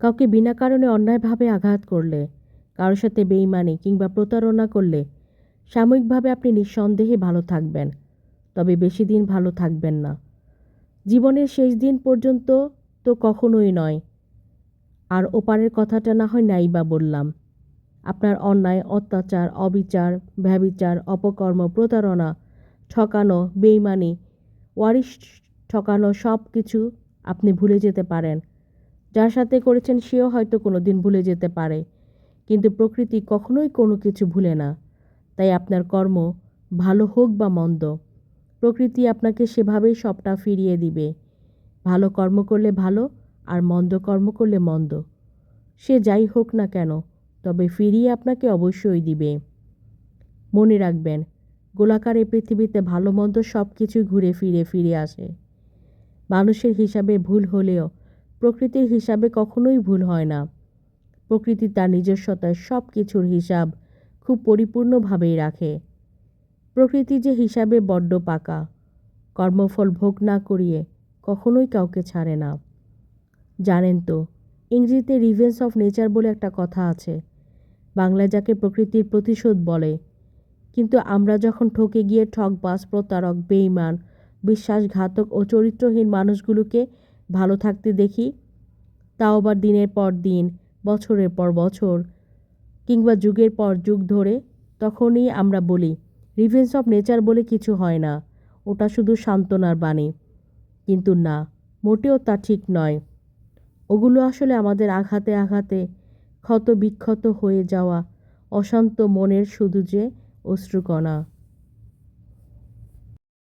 কাউকে বিনা কারণে অন্যায়ভাবে আঘাত করলে, কারোর সাথে বেইমানি কিংবা প্রতারণা করলে সাময়িকভাবে আপনি নিঃসন্দেহে ভালো থাকবেন, তবে বেশি দিন ভালো থাকবেন না। জীবনের শেষ দিন পর্যন্ত তো কখনোই নয়। আর ওপারের কথাটা না হয় নাই বা বললাম। আপনার অন্যায়, অত্যাচার, অবিচার, ব্যভিচার, অপকর্ম, প্রতারণা, ঠকানো, বেইমানি, ওয়ারিশ ঠকানো সব কিছু আপনি ভুলে যেতে পারেন। যার সাথে করেছেন সেও হয়তো কোনো দিন ভুলে যেতে পারে, কিন্তু প্রকৃতি কখনোই কোনো কিছু ভুলে না। তাই আপনার কর্ম ভালো হোক বা মন্দ, প্রকৃতি আপনাকে সেভাবেই সবটা ফিরিয়ে দিবে। ভালো কর্ম করলে ভালো, আর মন্দ কর্ম করলে মন্দ। সে যাই হোক না কেন, তবে ফিরিয়ে আপনাকে অবশ্যই দিবে। মনে রাখবেন, গোলাকার এই পৃথিবীতে ভালো মন্দ সব কিছুই ঘুরে ফিরে আসে। মানুষের হিসাবে ভুল হলেও প্রকৃতির হিসাবে কখনোই ভুল হয় না। প্রকৃতি তার নিজস্বতায় সব কিছুর হিসাব খুব পরিপূর্ণভাবেই রাখে। প্রকৃতি যে হিসাবে বড্ড পাকা, কর্মফল ভোগ না করিয়ে কখনোই কাউকে ছাড়ে না। জানেন তো, ইংরেজিতে রিভেঞ্জ অফ নেচার বলে একটা কথা আছে, বাংলায় যাকে প্রকৃতির প্রতিশোধ বলে। কিন্তু আমরা যখন ঠকে গিয়ে ঠকবাজ, প্রতারক, বেঈমান, বিশ্বাসঘাতক ও চরিত্রহীন মানুষগুলোকে ভালো থাকতে দেখি, তাও আবার দিনের পর দিন, বছরের পর বছর কিংবা যুগের পর যুগ ধরে, তখনই আমরা বলি রিভেঞ্জ অফ নেচার বলে কিছু হয় না, ওটা শুধু সান্ত্বনার বাণী। কিন্তু না, মোটেও তা ঠিক নয়। ওগুলো আসলে আমাদের আঘাতে আঘাতে ক্ষত বিক্ষত হয়ে যাওয়া অশান্ত মনের শুধু যে অশ্রুকণা।